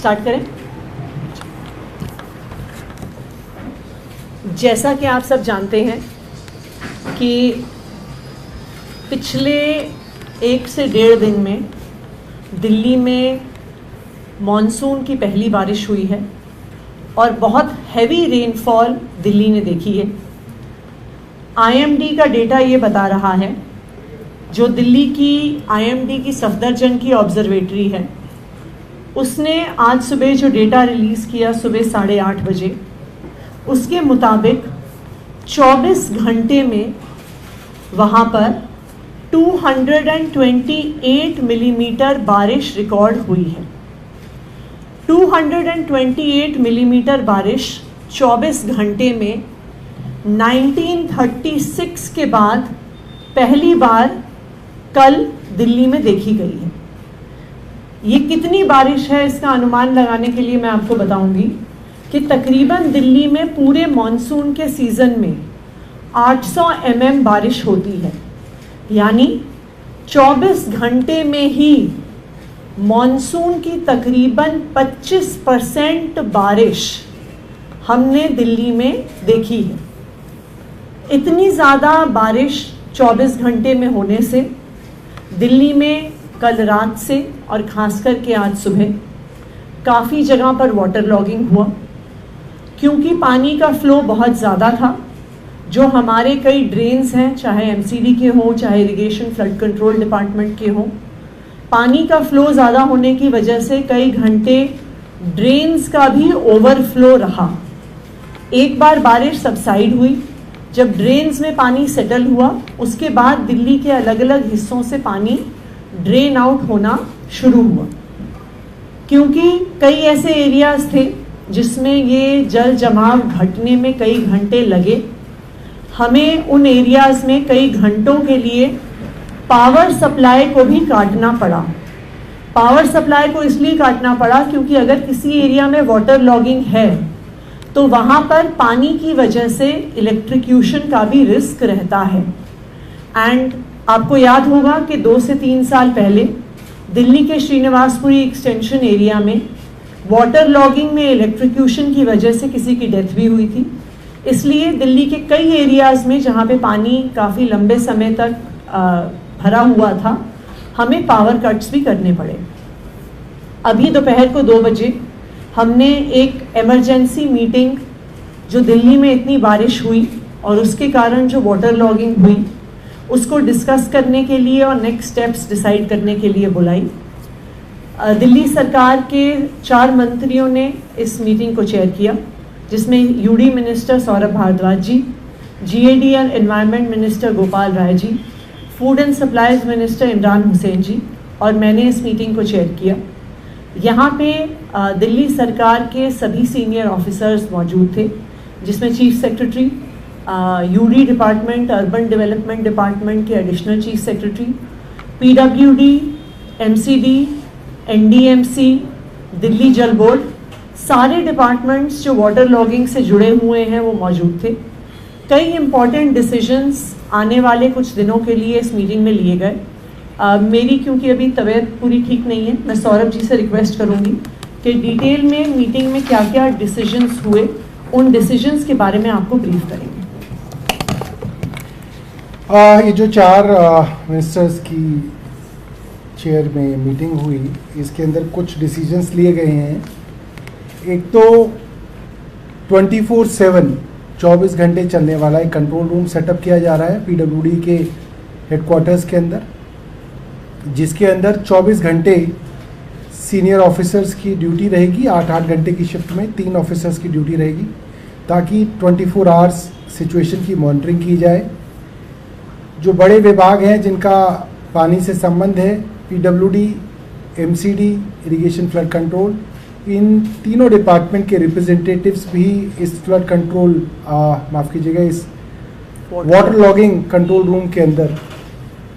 Start करें। जैसा कि आप सब जानते हैं कि पिछले 1 से 1.5 दिन में दिल्ली में मॉनसून की पहली बारिश हुई है और बहुत हैवी रेनफॉल दिल्ली ने देखी है। आईएमडी का डेटा ये बता रहा है, जो दिल्ली की आईएमडी की सफदरजंग की ऑब्जर्वेटरी है, उसने आज सुबह जो डेटा रिलीज़ किया सुबह 8:30 बजे, उसके मुताबिक 24 घंटे में वहाँ पर 228 मिलीमीटर बारिश रिकॉर्ड हुई है। 228 मिलीमीटर बारिश 24 घंटे में 1936 के बाद पहली बार कल दिल्ली में देखी गई है। ये कितनी बारिश है इसका अनुमान लगाने के लिए मैं आपको बताऊंगी कि तकरीबन दिल्ली में पूरे मॉनसून के सीज़न में 800 mm बारिश होती है, यानी 24 घंटे में ही मॉनसून की तकरीबन 25% बारिश हमने दिल्ली में देखी है। इतनी ज़्यादा बारिश 24 घंटे में होने से दिल्ली में कल रात से और ख़ास करके आज सुबह काफ़ी जगह पर वाटर लॉगिंग हुआ, क्योंकि पानी का फ़्लो बहुत ज़्यादा था। जो हमारे कई ड्रेन्स हैं, चाहे एमसीडी के हों, चाहे इरिगेशन फ्लड कंट्रोल डिपार्टमेंट के हों, पानी का फ़्लो ज़्यादा होने की वजह से कई घंटे ड्रेन्स का भी ओवरफ्लो रहा। एक बार बारिश सबसाइड हुई, जब ड्रेन्स में पानी सेटल हुआ, उसके बाद दिल्ली के अलग अलग हिस्सों से पानी ड्रेन आउट होना शुरू हुआ, क्योंकि कई ऐसे एरियाज़ थे जिसमें ये जल जमाव घटने में कई घंटे लगे। हमें उन एरियाज़ में कई घंटों के लिए पावर सप्लाई को भी काटना पड़ा। पावर सप्लाई को इसलिए काटना पड़ा क्योंकि अगर किसी एरिया में वाटर लॉगिंग है तो वहाँ पर पानी की वजह से इलेक्ट्रिक्यूशन का भी रिस्क रहता है। एंड आपको याद होगा कि 2 से 3 साल पहले दिल्ली के श्रीनिवासपुरी एक्सटेंशन एरिया में वाटर लॉगिंग में इलेक्ट्रिक्यूशन की वजह से किसी की डेथ भी हुई थी। इसलिए दिल्ली के कई एरियाज़ में जहाँ पे पानी काफ़ी लंबे समय तक भरा हुआ था, हमें पावर कट्स भी करने पड़े। अभी दोपहर को 2 बजे हमने एक इमरजेंसी मीटिंग, जो दिल्ली में इतनी बारिश हुई और उसके कारण जो वाटर लॉगिंग हुई, उसको डिस्कस करने के लिए और नेक्स्ट स्टेप्स डिसाइड करने के लिए बुलाई। दिल्ली सरकार के 4 मंत्रियों ने इस मीटिंग को चेयर किया, जिसमें UD minister Saurabh Bharadwaj ji, GAD and environment minister Gopal Rai ji, food and supplies minister Imran Hussain ji और मैंने इस मीटिंग को चेयर किया। यहाँ पे दिल्ली सरकार के सभी सीनियर ऑफिसर्स मौजूद थे, जिसमें chief secretary, UD department, urban development department के additional chief secretary, PWD, MCD, NDMC, Delhi Jal board, सारे डिपार्टमेंट्स जो वाटर लॉगिंग से जुड़े हुए हैं वो मौजूद थे। कई इम्पॉर्टेंट डिसीजंस आने वाले कुछ दिनों के लिए इस मीटिंग में लिए गए। मेरी क्योंकि अभी तबीयत पूरी ठीक नहीं है, मैं सौरभ जी से रिक्वेस्ट करूंगी कि डिटेल में मीटिंग में क्या क्या डिसीजंस हुए, उन डिसीजंस के बारे में आपको ब्रीफ करेंगे। ये जो 4 मिनिस्टर्स की चेयर में मीटिंग हुई, इसके अंदर कुछ डिसीजंस लिए गए हैं। एक तो 24 घंटे चलने वाला एक कंट्रोल रूम सेटअप किया जा रहा है पीडब्ल्यूडी के हेडक्वार्टर्स के अंदर, जिसके अंदर 24 घंटे सीनियर ऑफिसर्स की ड्यूटी रहेगी। 8-8 घंटे की शिफ्ट में 3 ऑफिसर्स की ड्यूटी रहेगी, ताकि 24 आवर्स सिचुएशन की मॉनिटरिंग की जाए। जो बड़े विभाग हैं जिनका पानी से संबंध है, PWD, MCD, irrigation flood control, इन तीनों डिपार्टमेंट के रिप्रेजेंटेटिव्स भी इस फ्लड कंट्रोल माफ़ कीजिएगा, इस वाटर लॉगिंग कंट्रोल रूम के अंदर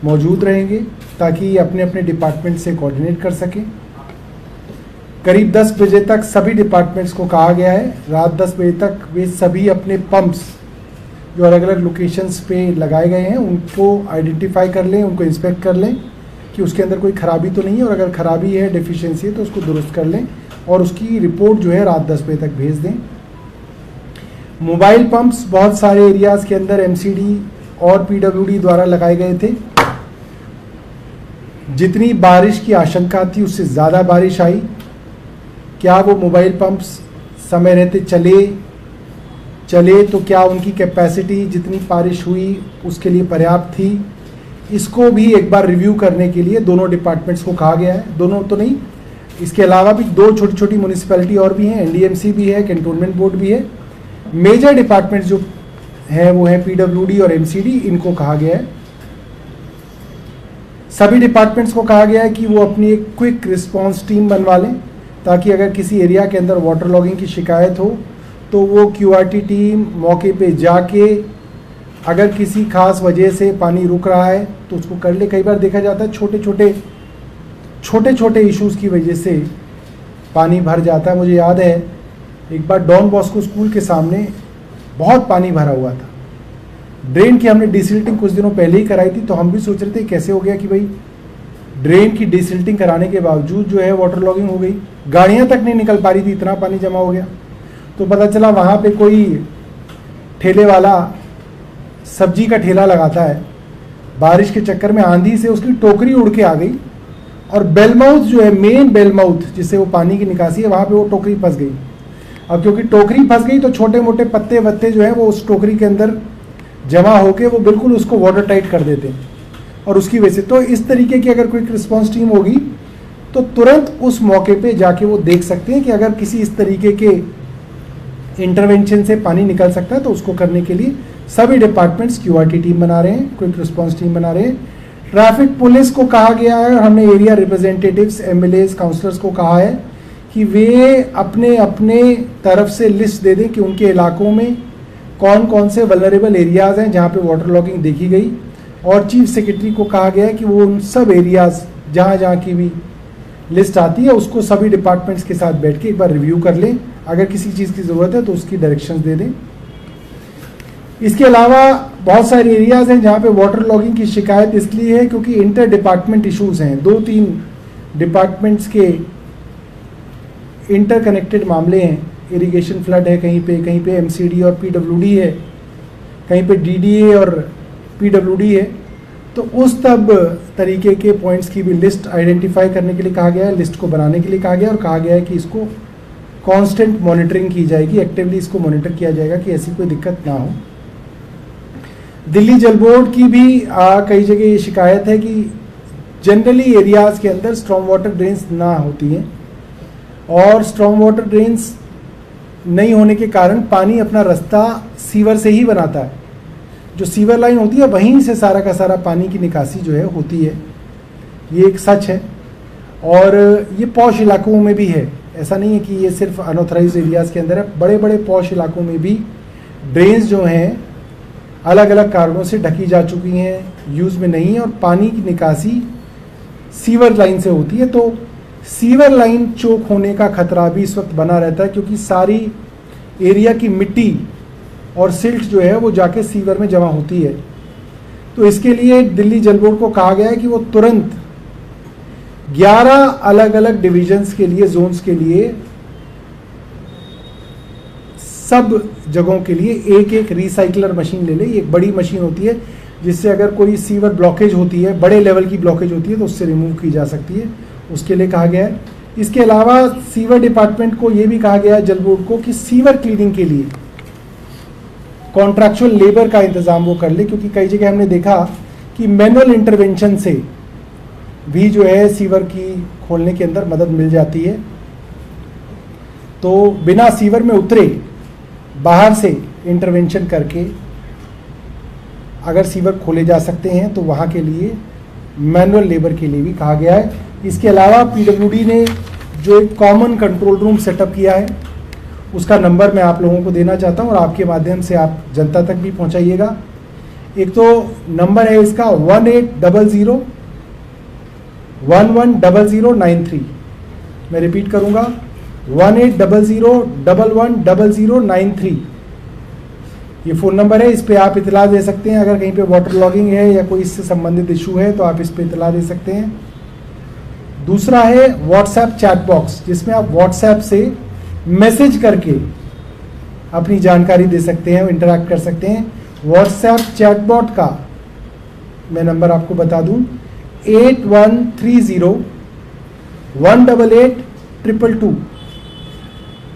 मौजूद रहेंगे, ताकि अपने अपने डिपार्टमेंट से कोऑर्डिनेट कर सकें। करीब 10 बजे तक सभी डिपार्टमेंट्स को कहा गया है, रात 10 बजे तक वे सभी अपने पंप्स जो अलग अलग लोकेशंस पे लगाए गए हैं उनको आइडेंटिफाई कर लें, उनको इंस्पेक्ट कर लें कि उसके अंदर कोई ख़राबी तो नहीं है, और अगर ख़राबी है, डेफिशिएंसी है, तो उसको दुरुस्त कर लें और उसकी रिपोर्ट जो है रात 10 बजे तक भेज दें। मोबाइल पंप्स बहुत सारे एरियाज़ के अंदर एमसीडी और पीडब्ल्यूडी द्वारा लगाए गए थे। जितनी बारिश की आशंका थी उससे ज़्यादा बारिश आई। क्या वो मोबाइल पंप्स समय रहते चले तो क्या उनकी कैपेसिटी जितनी बारिश हुई उसके लिए पर्याप्त थी? इसको भी एक बार रिव्यू करने के लिए दोनों डिपार्टमेंट्स को कहा गया है। दोनों तो नहीं, इसके अलावा भी 2 छोटी छोटी म्यूनिसिपैलिटी और भी हैं, एनडीएमसी भी है, कैंटोनमेंट बोर्ड भी है। मेजर डिपार्टमेंट्स जो हैं वो है पीडब्ल्यूडी और एमसीडी, इनको कहा गया है। सभी डिपार्टमेंट्स को कहा गया है कि वो अपनी एक क्विक रिस्पांस टीम बनवा लें, ताकि अगर किसी एरिया के अंदर वाटर लॉगिंग की शिकायत हो तो वो क्यूआरटी टीम मौके पे जाके अगर किसी खास वजह से पानी रुक रहा है तो उसको कर ले। कई बार देखा जाता है छोटे छोटे इश्यूज़ की वजह से पानी भर जाता है। मुझे याद है एक बार डॉन बॉस्को स्कूल के सामने बहुत पानी भरा हुआ था। ड्रेन की हमने डिसिल्टिंग कुछ दिनों पहले ही कराई थी, तो हम भी सोच रहे थे कैसे हो गया कि भाई ड्रेन की डिसिल्टिंग कराने के बावजूद जो है वाटर लॉगिंग हो गई, गाड़ियाँ तक नहीं निकल पा रही थी, इतना पानी जमा हो गया। तो पता चला वहाँ पे कोई ठेले वाला सब्जी का ठेला लगाता है, बारिश के चक्कर में आंधी से उसकी टोकरी उड़ के आ गई और बेलमाउथ जो है मेन बेलमाउथ जिससे वो पानी की निकासी है वहाँ पे वो टोकरी फंस गई। अब क्योंकि टोकरी फंस गई तो छोटे मोटे पत्ते वत्ते जो है वो उस टोकरी के अंदर जमा होके वो बिल्कुल उसको वाटर टाइट कर देते हैं और उसकी वजह से तो इस तरीके की अगर कोई रिस्पांस टीम होगी तो तुरंत उस मौके पे जाके वो देख सकते हैं कि अगर किसी इस तरीके के इंटरवेंशन से पानी निकल सकता है तो उसको करने के लिए सभी डिपार्टमेंट्स क्यूआरटी टीम बना रहे हैं, क्विक रिस्पांस टीम बना रहे हैं। ट्रैफिक पुलिस को कहा गया है और हमने एरिया रिप्रेजेंटेटिव्स, एमएलएज, काउंसलर्स को कहा है कि वे अपने अपने तरफ से लिस्ट दे दें कि उनके इलाकों में कौन कौन से वल्नरेबल एरियाज़ हैं जहाँ पे वाटर लॉगिंग देखी गई। और चीफ सेक्रेटरी को कहा गया है कि वो उन सब एरियाज़ जहाँ की भी लिस्ट आती है उसको सभी डिपार्टमेंट्स के साथ बैठ के एक बार रिव्यू कर लें, अगर किसी चीज़ की ज़रूरत है तो उसकी डायरेक्शंस दे दें। इसके अलावा बहुत सारे एरियाज़ हैं जहाँ पे वाटर लॉगिंग की शिकायत इसलिए है क्योंकि इंटर डिपार्टमेंट इशूज़ हैं, 2-3 डिपार्टमेंट्स के इंटरकनेक्टेड मामले हैं। इरिगेशन फ्लड है कहीं पे एमसीडी और पीडब्ल्यूडी है, कहीं पे डीडीए और पीडब्ल्यूडी है। तो उस तब तरीके के पॉइंट्स की भी लिस्ट आइडेंटिफाई करने के लिए कहा गया है, लिस्ट को बनाने के लिए कहा गया है और कहा गया है कि इसको कांस्टेंट मॉनिटरिंग की जाएगी, एक्टिवली इसको मॉनिटर किया जाएगा कि ऐसी कोई दिक्कत ना हो। दिल्ली जल बोर्ड की भी कई जगह ये शिकायत है कि जनरली एरियाज़ के अंदर स्ट्रॉम वाटर ड्रेन्स ना होती हैं और स्ट्रॉम वाटर ड्रेन्स नहीं होने के कारण पानी अपना रास्ता सीवर से ही बनाता है। जो सीवर लाइन होती है वहीं से सारा का सारा पानी की निकासी जो है होती है, ये एक सच है। और ये पॉश इलाकों में भी है, ऐसा नहीं है कि ये सिर्फ अनऑथराइज एरियाज़ के अंदर है। बड़े बड़े पॉश इलाकों में भी ड्रेन्स जो हैं अलग अलग कारणों से ढकी जा चुकी हैं, यूज़ में नहीं है और पानी की निकासी सीवर लाइन से होती है। तो सीवर लाइन चोक होने का खतरा भी इस वक्त बना रहता है क्योंकि सारी एरिया की मिट्टी और सिल्ट जो है वो जाके सीवर में जमा होती है। तो इसके लिए दिल्ली जल बोर्ड को कहा गया है कि वो तुरंत 11 अलग अलग डिविजन्स के लिए, जोन्स के लिए, सब जगहों के लिए एक एक रिसाइकलर मशीन ले ले। ये एक बड़ी मशीन होती है जिससे अगर कोई सीवर ब्लॉकेज होती है, बड़े लेवल की ब्लॉकेज होती है तो उससे रिमूव की जा सकती है, उसके लिए कहा गया है। इसके अलावा सीवर डिपार्टमेंट को ये भी कहा गया है जल बोर्ड को कि सीवर क्लीनिंग के लिए कॉन्ट्रैक्चुअल लेबर का इंतज़ाम वो कर ले, क्योंकि कई जगह हमने देखा कि मैनुअल इंटरवेंशन से भी जो है सीवर की खोलने के अंदर मदद मिल जाती है। तो बिना सीवर में उतरे बाहर से इंटरवेंशन करके अगर सीवर खोले जा सकते हैं तो वहाँ के लिए मैनुअल लेबर के लिए भी कहा गया है। इसके अलावा पीडब्ल्यूडी ने जो एक कॉमन कंट्रोल रूम सेटअप किया है उसका नंबर मैं आप लोगों को देना चाहता हूँ और आपके माध्यम से आप जनता तक भी पहुँचाइएगा। एक तो नंबर है इसका 1800-110093। मैं रिपीट करूँगा 1800-110093। ये फ़ोन नंबर है, इस पे आप इतला दे सकते हैं। अगर कहीं पे वाटर लॉगिंग है या कोई इससे संबंधित इशू है तो आप इस पे इतला दे सकते हैं। दूसरा है व्हाट्सएप चैट बॉक्स, जिसमें आप व्हाट्सएप से मैसेज करके अपनी जानकारी दे सकते हैं, इंटरैक्ट कर सकते हैं। व्हाट्सएप चैटबॉट का मैं नंबर आपको बता दूं, 8130-188-222,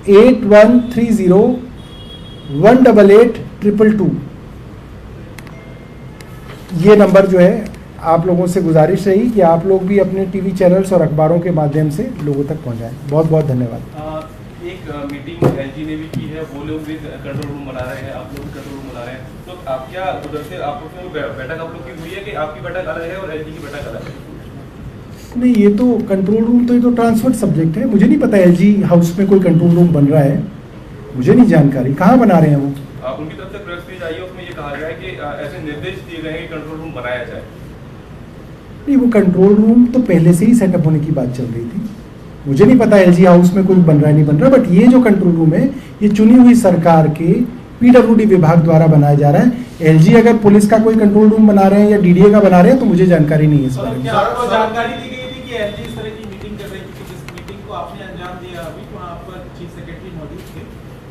8130-188-222। ये नंबर जो है, आप लोगों से गुजारिश रही कि आप लोग भी अपने टीवी चैनल्स और अखबारों के माध्यम से लोगों तक पहुंचाएं। बहुत बहुत धन्यवाद। एक मीटिंग एलजी ने भी की है, वो लोग भी कंट्रोल रूम बना रहे हैं, आप लोग भी कंट्रोल रूम बना रहे हैं, तो आप क्या उधर से आप लोग बैठक आप लोग की हुई है कि आपकी बैठक अलग है और एलजी की बैठक अलग है? नहीं, ये तो कंट्रोल रूम तो ये तो ट्रांसफर सब्जेक्ट है। मुझे नहीं पता एलजी हाउस में कोई कंट्रोल रूम बन रहा है, मुझे नहीं जानकारी। कहाँ बना रहे हैं वो? उनकी तरफ से प्रेस रिलीज आई है, उसमें ये कहा गया है कि ऐसे निर्देश दिए गए हैं कि कंट्रोल रूम बनाया जाए। नहीं, वो कंट्रोल रूम तो पहले से ही सेटअप होने की बात चल रही थी। मुझे नहीं पता एलजी हाउस में कोई बन रहा है नहीं बन रहा, बट ये जो कंट्रोल रूम है ये चुनी हुई सरकार के पीडब्ल्यूडी विभाग द्वारा बनाया जा रहा है। एलजी अगर पुलिस का कोई कंट्रोल रूम बना रहे हैं या डीडीए का बना रहे हैं तो मुझे जानकारी नहीं है इस बारे में। आपको जानकारी दी गई थी कि एलजी इस तरह की मीटिंग कर रही थी, जिस मीटिंग को आपने अंजाम दिया अभी, वहाँ पर चीफ सेक्रेटरी मौजूद थे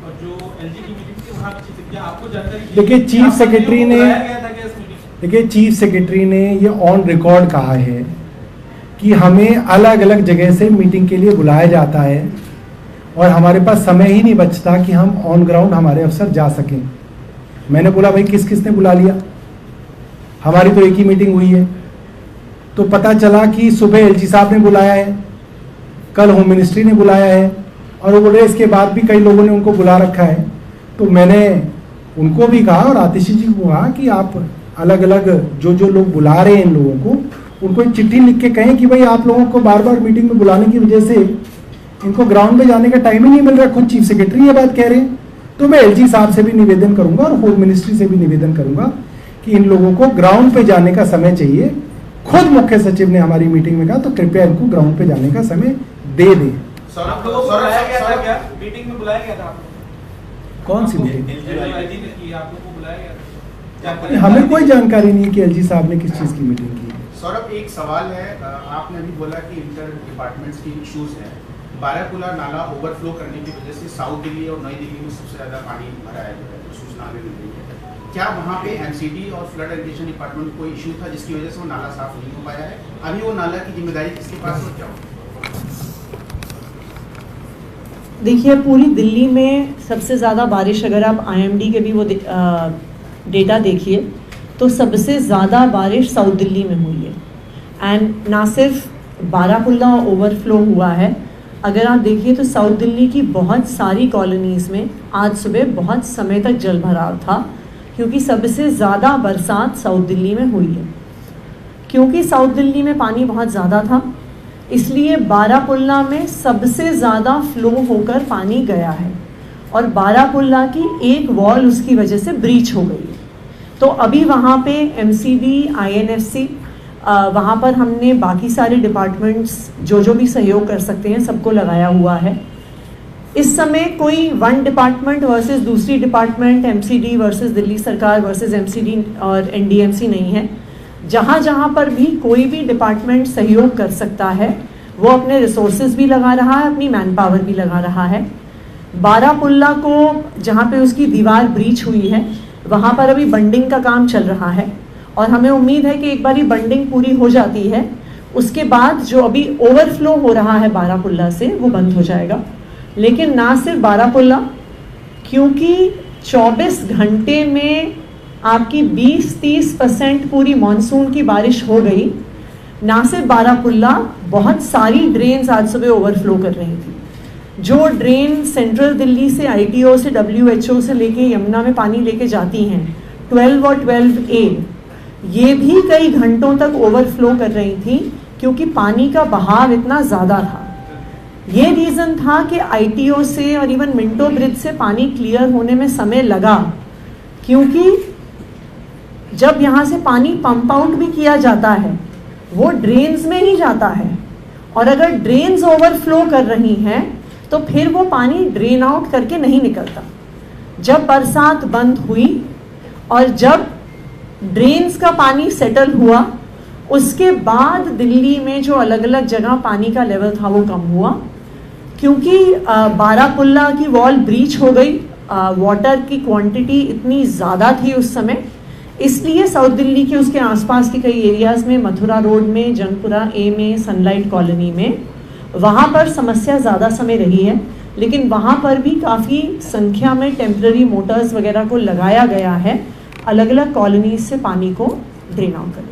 और जो एलजी की मीटिंग थी वहाँ क्या आपको जानकारी? देखिए, चीफ सेक्रेटरी ने ये ऑन रिकॉर्ड कहा है कि हमें अलग अलग जगह से मीटिंग के लिए बुलाया जाता है और हमारे पास समय ही नहीं बचता कि हम ऑन ग्राउंड हमारे अफसर जा सकें। मैंने बोला भाई किस किस ने बुला लिया, हमारी तो एक ही मीटिंग हुई है। तो पता चला कि सुबह एलजी साहब ने बुलाया है, कल होम मिनिस्ट्री ने बुलाया है और वो बोल रहे इसके बाद भी कई लोगों ने उनको बुला रखा है। तो मैंने उनको भी कहा और आतिशी जी को कहा कि आप अलग अलग जो लोग बुला रहे हैं इन लोगों को, उनको एक चिट्ठी लिख के कहें कि भाई आप लोगों को बार बार मीटिंग में बुलाने की वजह से इनको ग्राउंड पे जाने का टाइम ही नहीं मिल रहा। खुद चीफ सेक्रेटरी ये बात कह रहे हैं। तो मैं एलजी साहब से भी निवेदन करूंगा और होम मिनिस्ट्री से भी निवेदन करूंगा कि इन लोगों को ग्राउंड पे जाने का समय चाहिए। खुद मुख्य सचिव ने हमारी मीटिंग में कहा तो कृपया इनको ग्राउंड पे जाने का समय दे दें। मीटिंग में बुलाया गया था आपको? कौन सी मीटिंग? हमें कोई जानकारी नहीं है कि एलजी साहब ने किस चीज की मीटिंग की। सौरभ, एक सवाल है, आपने अभी बोला कि इंटर डिपार्टमेंट्स की इश्यूज हैं। बाराकुला नाला ओवरफ्लो करने की वजह से साउथ दिल्ली और नई दिल्ली में सबसे ज़्यादा पानी भरा है, सूचना हमें मिल रही है। क्या वहाँ पे एमसीडी और फ्लड इरिगेशन डिपार्टमेंट कोई इशू था जिसकी वजह से वो नाला साफ नहीं हो पाया है? अभी वो नाला की जिम्मेदारी किसके पास है, क्या? देखिए, पूरी दिल्ली में सबसे ज़्यादा बारिश, अगर आप आईएमडी के भी वो डेटा देखिए तो सबसे ज़्यादा बारिश साउथ दिल्ली में हुई है। एंड ना सिर्फ बाराकुल्ला ओवरफ्लो हुआ है, अगर आप देखिए तो साउथ दिल्ली की बहुत सारी कॉलोनीज़ में आज सुबह बहुत समय तक जल भराव था, क्योंकि सबसे ज़्यादा बरसात साउथ दिल्ली में हुई है। क्योंकि साउथ दिल्ली में पानी बहुत ज़्यादा था, इसलिए बाराकुल्ला में सबसे ज़्यादा फ्लो होकर पानी गया है और बाराकुल्ला की एक वॉल उसकी वजह से ब्रीच हो गई है। तो अभी वहाँ पे एमसीडी, आईएनएफसी, वहाँ पर हमने बाकी सारे डिपार्टमेंट्स जो भी सहयोग कर सकते हैं सबको लगाया हुआ है। इस समय कोई वन डिपार्टमेंट वर्सेस दूसरी डिपार्टमेंट, एमसीडी वर्सेस दिल्ली सरकार वर्सेस एमसीडी और एनडीएमसी नहीं है। जहाँ जहाँ पर भी कोई भी डिपार्टमेंट सहयोग कर सकता है वो अपने रिसोर्सेज भी लगा रहा है, अपनी मैन पावर भी लगा रहा है। बाराकुल्ला को जहाँ पे उसकी दीवार ब्रीच हुई है वहाँ पर अभी बंडिंग का काम चल रहा है और हमें उम्मीद है कि एक बार बंडिंग पूरी हो जाती है उसके बाद जो अभी ओवरफ्लो हो रहा है बाराकुल्ला से वो बंद हो जाएगा। लेकिन ना सिर्फ बाराकुल्ला, क्योंकि 24 घंटे में आपकी 20-30% पूरी मानसून की बारिश हो गई। ना सिर्फ बाराकुल्ला, बहुत सारी ड्रेन्स आज सुबह ओवरफ्लो कर रही थी। जो ड्रेन सेंट्रल दिल्ली से आईटीओ से WHO से लेके यमुना में पानी लेके जाती हैं 12 और 12A, ये भी कई घंटों तक ओवरफ्लो कर रही थी क्योंकि पानी का बहाव इतना ज़्यादा था। ये रीज़न था कि आईटीओ से और इवन मिंटो ब्रिज से पानी क्लियर होने में समय लगा, क्योंकि जब यहाँ से पानी पंप आउट भी किया जाता है वो ड्रेन्स में ही जाता है और अगर ड्रेन्स ओवरफ्लो कर रही हैं तो फिर वो पानी ड्रेन आउट करके नहीं निकलता। जब बरसात बंद हुई और जब ड्रेन्स का पानी सेटल हुआ उसके बाद दिल्ली में जो अलग अलग जगह पानी का लेवल था वो कम हुआ, क्योंकि बारामुल्ला की वॉल ब्रीच हो गई, वाटर की क्वांटिटी इतनी ज़्यादा थी उस समय, इसलिए साउथ दिल्ली के उसके आसपास के कई एरियाज़ में, मथुरा रोड में, जंगपुरा ए में, सनलाइट कॉलोनी में, वहाँ पर समस्या ज़्यादा समय रही है। लेकिन वहाँ पर भी काफ़ी संख्या में टेम्पररी मोटर्स वगैरह को लगाया गया है अलग अलग कॉलोनीज से पानी को ड्रेन आउट करने।